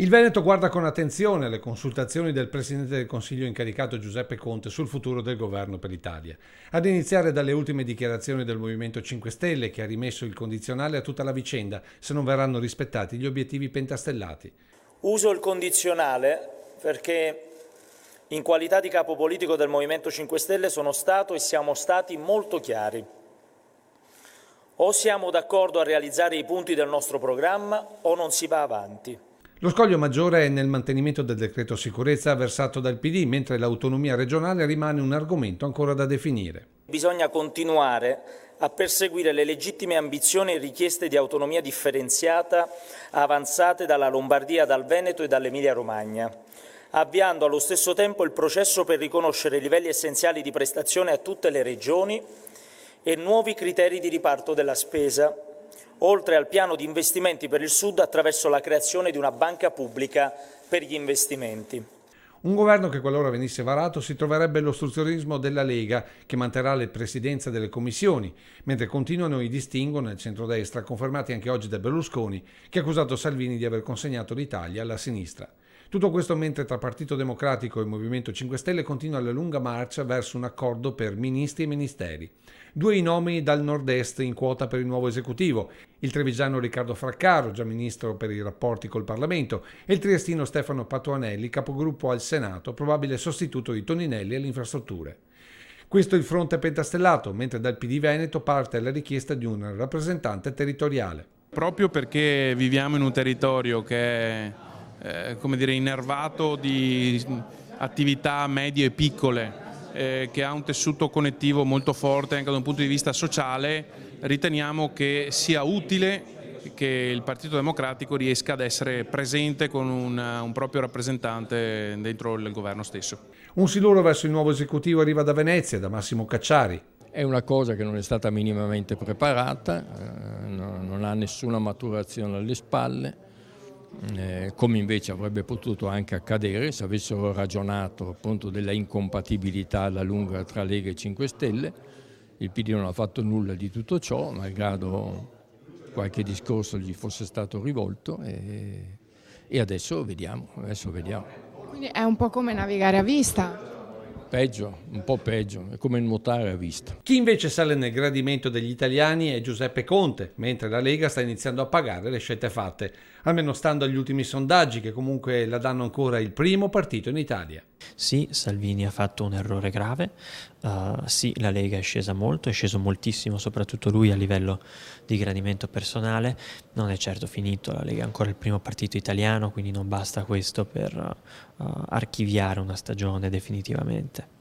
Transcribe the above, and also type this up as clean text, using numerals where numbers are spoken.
Il Veneto guarda con attenzione alle consultazioni del Presidente del Consiglio incaricato Giuseppe Conte sul futuro del governo per l'Italia, ad iniziare dalle ultime dichiarazioni del Movimento 5 Stelle che ha rimesso il condizionale a tutta la vicenda se non verranno rispettati gli obiettivi pentastellati. Uso il condizionale perché in qualità di capo politico del Movimento 5 Stelle sono stato e siamo stati molto chiari. O siamo d'accordo a realizzare i punti del nostro programma o non si va avanti. Lo scoglio maggiore è nel mantenimento del decreto sicurezza versato dal PD, mentre l'autonomia regionale rimane un argomento ancora da definire. Bisogna continuare a perseguire le legittime ambizioni e richieste di autonomia differenziata avanzate dalla Lombardia, dal Veneto e dall'Emilia-Romagna, avviando allo stesso tempo il processo per riconoscere i livelli essenziali di prestazione a tutte le regioni e nuovi criteri di riparto della spesa, oltre al piano di investimenti per il Sud attraverso la creazione di una banca pubblica per gli investimenti. Un governo che qualora venisse varato si troverebbe l'ostruzionismo della Lega che manterrà le presidenze delle commissioni, mentre continuano i distinguo nel centrodestra confermati anche oggi da Berlusconi che ha accusato Salvini di aver consegnato l'Italia alla sinistra. Tutto questo mentre tra Partito Democratico e Movimento 5 Stelle continua la lunga marcia verso un accordo per ministri e ministeri. Due i nomi dal nord-est in quota per il nuovo esecutivo, il trevigiano Riccardo Fraccaro, già ministro per i rapporti col Parlamento, e il triestino Stefano Patuanelli, capogruppo al Senato, probabile sostituto di Toninelli alle infrastrutture. Questo è il fronte pentastellato, mentre dal PD Veneto parte la richiesta di un rappresentante territoriale. Proprio perché viviamo in un territorio che è innervato di attività medie e piccole, che ha un tessuto connettivo molto forte anche da un punto di vista sociale, riteniamo che sia utile che il Partito Democratico riesca ad essere presente con un proprio rappresentante dentro il governo stesso. Un siluro verso il nuovo esecutivo arriva da Venezia, da Massimo Cacciari. È una cosa che non è stata minimamente preparata, non ha nessuna maturazione alle spalle. Come invece avrebbe potuto anche accadere se avessero ragionato appunto della incompatibilità alla lunga tra Lega e 5 Stelle. Il PD non ha fatto nulla di tutto ciò, malgrado qualche discorso gli fosse stato rivolto e adesso vediamo. Quindi è un po' come navigare a vista. Peggio, un po' peggio, è come nuotare a vista. Chi invece sale nel gradimento degli italiani è Giuseppe Conte, mentre la Lega sta iniziando a pagare le scelte fatte, almeno stando agli ultimi sondaggi che comunque la danno ancora il primo partito in Italia. Sì, Salvini ha fatto un errore grave, sì, la Lega è scesa molto, è sceso moltissimo, soprattutto lui a livello di gradimento personale, non è certo finito, la Lega è ancora il primo partito italiano, quindi non basta questo per archiviare una stagione definitivamente.